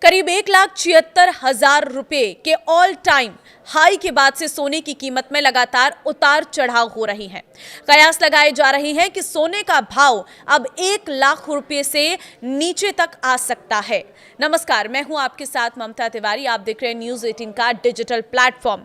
करीब 1,76,000 रुपए के ऑल टाइम हाई के बाद से सोने की कीमत में लगातार उतार चढ़ाव हो रही है। कयास लगाए जा रहे हैं कि सोने का भाव अब 1 लाख रुपए से नीचे तक आ सकता है। नमस्कार, मैं हूं आपके साथ ममता तिवारी। आप देख रहे हैं न्यूज़ 18 का डिजिटल प्लेटफॉर्म।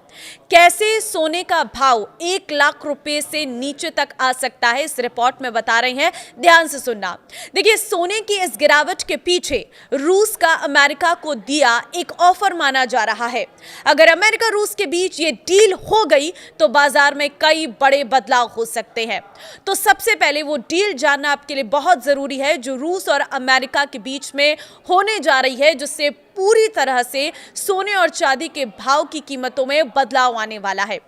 कैसे सोने का भाव 1 लाख रुपए से नीचे तक आ सकता है, इस रिपोर्ट में बता रहे हैं, ध्यान से सुनना। देखिए, सोने की इस गिरावट के पीछे रूस का अमेरिका को दिया एक ऑफर माना जा रहा है। अगर अमेरिका रूस के बीच ये डील हो गई तो बाजार में कई बड़े बदलाव हो सकते हैं। तो सबसे पहले वो डील जानना आपके लिए बहुत जरूरी है जो रूस और अमेरिका के बीच में होने जा रही है, जिससे पूरी तरह से सोने और चांदी के भाव की कीमतों में बदलाव आने वाला है।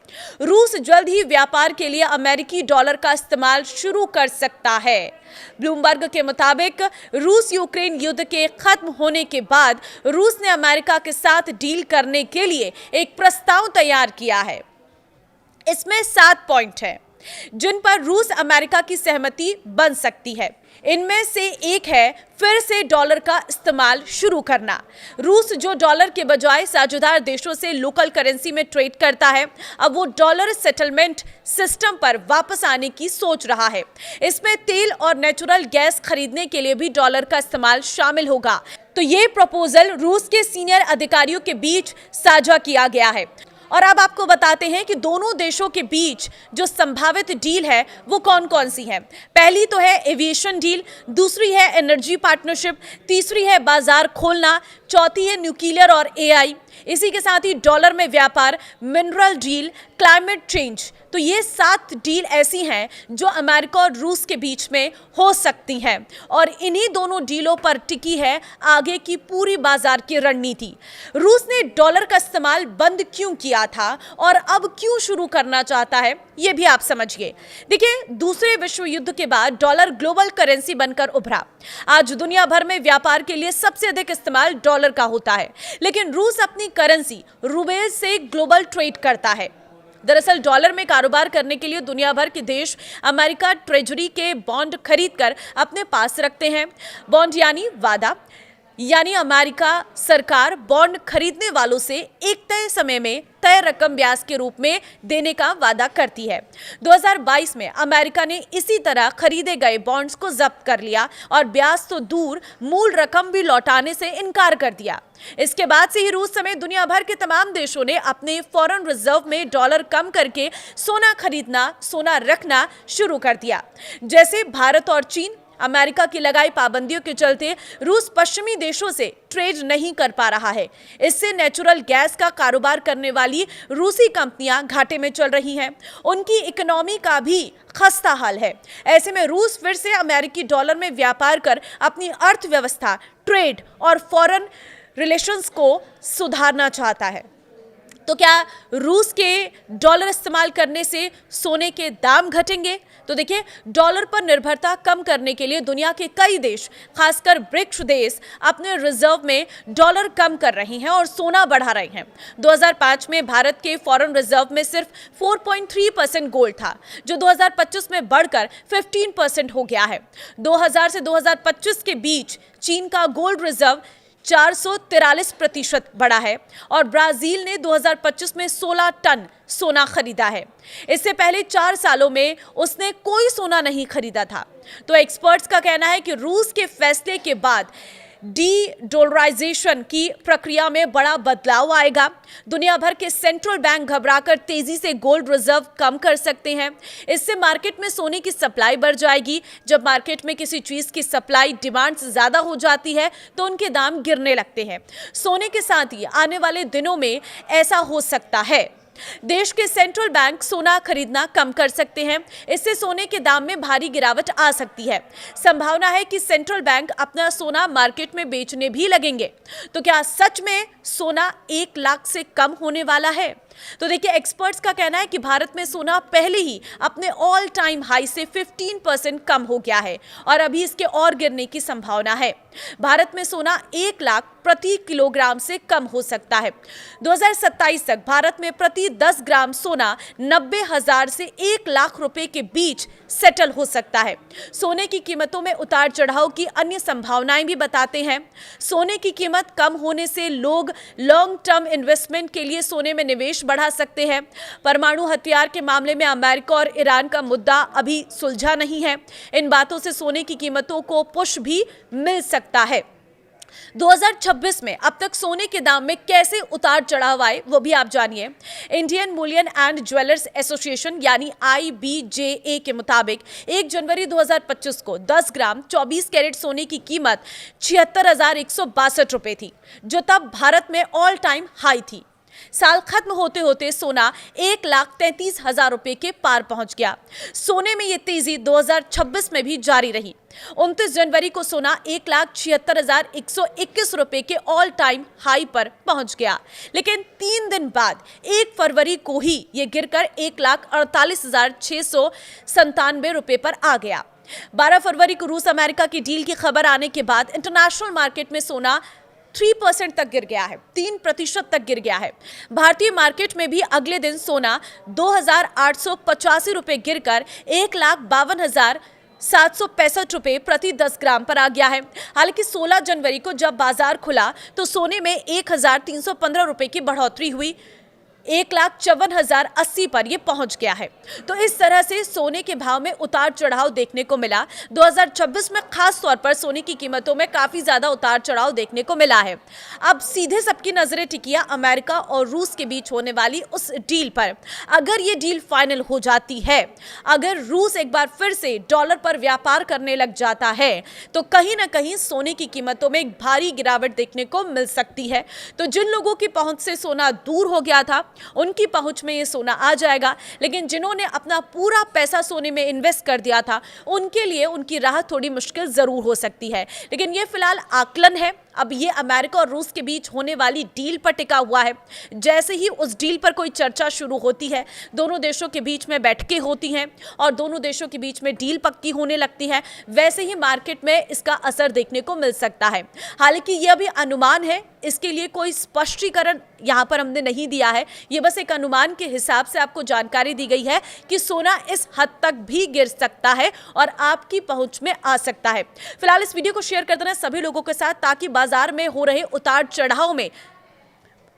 रूस जल्द ही व्यापार के लिए अमेरिकी डॉलर का इस्तेमाल शुरू कर सकता है। ब्लूमबर्ग के मुताबिक रूस यूक्रेन युद्ध के खत्म होने के बाद रूस ने अमेरिका के साथ डील करने के लिए एक प्रस्ताव तैयार किया है। इसमें 7 पॉइंट हैं जिन पर रूस अमेरिका की सहमति बन सकती है। इनमें से एक है फिर से डॉलर का इस्तेमाल शुरू करना। रूस जो डॉलर के बजाय साझेदार देशों से लोकल करेंसी में ट्रेड करता है, अब वो डॉलर सेटलमेंट सिस्टम पर वापस आने की सोच रहा है। इसमें तेल और नेचुरल गैस खरीदने के लिए भी डॉलर का इस्तेमाल शामिल होगा। तो ये प्रपोजल रूस के सीनियर अधिकारियों के बीच साझा किया गया है। और अब आपको बताते हैं कि दोनों देशों के बीच जो संभावित डील है वो कौन कौन सी है। पहली तो है एविएशन डील, दूसरी है एनर्जी पार्टनरशिप, तीसरी है बाजार खोलना, चौथी है न्यूक्लियर और एआई। इसी के साथ ही डॉलर में व्यापार, मिनरल डील, क्लाइमेट चेंज। तो ये 7 डील ऐसी हैं जो अमेरिका और रूस के बीच में हो सकती हैं और इन्हीं दोनों डीलों पर टिकी है आगे की पूरी बाजार की रणनीति। रूस ने डॉलर का इस्तेमाल बंद क्यों किया था और अब क्यों शुरू करना चाहता है, ये भी आप समझिए। देखिए, दूसरे विश्व युद्ध के बाद डॉलर ग्लोबल करेंसी बनकर उभरा। आज दुनिया भर में व्यापार के लिए सबसे अधिक इस्तेमाल डॉलर का होता है, लेकिन रूस अपनी करेंसी रूबेल से ग्लोबल ट्रेड करता है। दरअसल डॉलर में कारोबार करने के लिए दुनिया भर के देश अमेरिका ट्रेजरी के बॉन्ड खरीदकर अपने पास रखते हैं। बॉन्ड यानी वादा, यानी अमेरिका सरकार बॉन्ड खरीदने वालों से एक तय समय में तय रकम ब्याज के रूप में देने का वादा करती है। 2022 में अमेरिका ने इसी तरह खरीदे गए बॉन्ड्स को जब्त कर लिया और ब्याज तो दूर, मूल रकम भी लौटाने से इनकार कर दिया। इसके बाद से ही रूस समेत दुनिया भर के तमाम देशों ने अपने फॉरेन रिजर्व में डॉलर कम करके सोना खरीदना, सोना रखना शुरू कर दिया। जैसे भारत और चीन, अमेरिका की लगाई पाबंदियों के चलते रूस पश्चिमी देशों से ट्रेड नहीं कर पा रहा है। इससे नेचुरल गैस का कारोबार करने वाली रूसी कंपनियां घाटे में चल रही हैं। उनकी इकोनॉमी का भी खस्ता हाल है। ऐसे में रूस फिर से अमेरिकी डॉलर में व्यापार कर अपनी अर्थव्यवस्था, ट्रेड और फॉरेन रिलेशंस को सुधारना चाहता है। तो क्या रूस के डॉलर इस्तेमाल करने से सोने के दाम घटेंगे? तो देखिए, डॉलर पर निर्भरता कम करने के लिए दुनिया के कई देश, खासकर ब्रिक्स देश, अपने रिजर्व में डॉलर कम कर रहे हैं और सोना बढ़ा रहे हैं। 2005 में भारत के फॉरेन रिजर्व में सिर्फ 4.3% गोल्ड था, जो 2025 में बढ़कर 15% हो गया है। 2000 से 2025 के बीच चीन का गोल्ड रिजर्व 443% बढ़ा है और ब्राजील ने 2025 में 16 टन सोना खरीदा है। इससे पहले 4 सालों में उसने कोई सोना नहीं खरीदा था। तो एक्सपर्ट्स का कहना है कि रूस के फैसले के बाद डी-डॉलराइजेशन की प्रक्रिया में बड़ा बदलाव आएगा। दुनिया भर के सेंट्रल बैंक घबराकर तेजी से गोल्ड रिजर्व कम कर सकते हैं। इससे मार्केट में सोने की सप्लाई बढ़ जाएगी। जब मार्केट में किसी चीज की सप्लाई डिमांड से ज्यादा हो जाती है तो उनके दाम गिरने लगते हैं। सोने के साथ ही आने वाले दिनों में ऐसा हो सकता है। देश के सेंट्रल बैंक सोना खरीदना कम कर सकते हैं। इससे सोने के दाम में भारी गिरावट आ सकती है। संभावना है कि सेंट्रल बैंक अपना सोना मार्केट में बेचने भी लगेंगे। तो क्या सच में सोना 1 लाख से कम होने वाला है? तो देखिए, एक्सपर्ट्स का कहना है कि भारत में सोना पहले ही अपने ऑल टाइम हाई से 15% कम हो गया है और अभी इसके और गिरने की संभावना है। भारत में सोना 1 लाख प्रति किलोग्राम से कम हो सकता है। 2027 तक भारत में प्रति 10 ग्राम सोना 90,000 से 1 लाख रुपए के बीच सेटल हो सकता है। सोने की कीमतों में उतार चढ़ाव की अन्य संभावनाएं भी बताते हैं। सोने की कीमत कम होने से लोग लॉन्ग टर्म इन्वेस्टमेंट के लिए सोने में निवेश बढ़ा सकते हैं। परमाणु हथियार के मामले में अमेरिका और ईरान का मुद्दा अभी सुलझा नहीं है। इन बातों से सोने की कीमतों को पुश भी मिल सकता है। 2026 में अब तक सोने के दाम में कैसे उतार चढ़ाव आए वो भी आप जानिए। Indian Boolean and jewellers association यानी IBJA के मुताबिक 1 जनवरी 2025 को 10 ग्राम 24 कैरेट सोने की कीमत 76,162 रुपए थी, जो तब भारत में ऑल टाइम हाई थी। साल खत्म होते होते सोना 1,33,000 रुपए के पार पहुंच गया। सोने में ये तेजी 2026 में भी जारी रही। 29 जनवरी को सोना 1,76,121 रुपए के ऑल टाइम हाई पर पहुंच गया, लेकिन 3 दिन बाद 1 फरवरी को ही ये गिरकर 1,48,697 रुपए पर आ गया। 12 फरवरी को रूस अमेरिका की डील की खबर आने के बाद इंटरनेशनल मार्केट में सोना 3% तक गिर गया है, 3% तक गिर गया है। भारतीय मार्केट में भी अगले दिन सोना 2,885 रुपए गिरकर 1,52,765 रुपए प्रति 10 ग्राम पर आ गया है। हालांकि 16 जनवरी को जब बाजार खुला तो सोने में 1,315 रुपए की बढ़ोतरी हुई, 1,54,080 पर यह पहुंच गया है। तो इस तरह से सोने के भाव में उतार चढ़ाव देखने को मिला। 2026 में खास तौर पर सोने की कीमतों में काफी ज्यादा उतार चढ़ाव देखने को मिला है। अब सीधे सबकी नजरें टिकी है अमेरिका और रूस के बीच होने वाली उस डील पर। अगर ये डील फाइनल हो जाती है, अगर रूस एक बार फिर से डॉलर पर व्यापार करने लग जाता है, तो कहीं ना कहीं सोने की कीमतों में एक भारी गिरावट देखने को मिल सकती है। तो जिन लोगों की पहुंच से सोना दूर हो गया था, उनकी पहुंच में ये सोना आ जाएगा, लेकिन जिन्होंने अपना पूरा पैसा सोने में इन्वेस्ट कर दिया था, उनके लिए उनकी राह थोड़ी मुश्किल जरूर हो सकती है। लेकिन ये फिलहाल आकलन है। अब ये अमेरिका और रूस के बीच होने वाली डील पर टिका हुआ है। जैसे ही उस डील पर कोई चर्चा शुरू होती है, दोनों देशों के बीच में बैठकें होती हैं और दोनों देशों के बीच में डील पक्की होने लगती है, वैसे ही मार्केट में इसका असर देखने को मिल सकता है। हालांकि यह भी अनुमान है, इसके लिए कोई स्पष्टीकरण यहाँ पर हमने नहीं दिया है। ये बस एक अनुमान के हिसाब से आपको जानकारी दी गई है कि सोना इस हद तक भी गिर सकता है और आपकी पहुंच में आ सकता है। फिलहाल इस वीडियो को शेयर कर देना सभी लोगों के साथ, ताकि बाजार में हो रहे उतार चढ़ाव में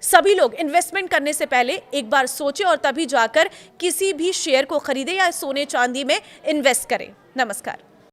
सभी लोग इन्वेस्टमेंट करने से पहले एक बार सोचें और तभी जाकर किसी भी शेयर को खरीदें या सोने चांदी में इन्वेस्ट करें। नमस्कार।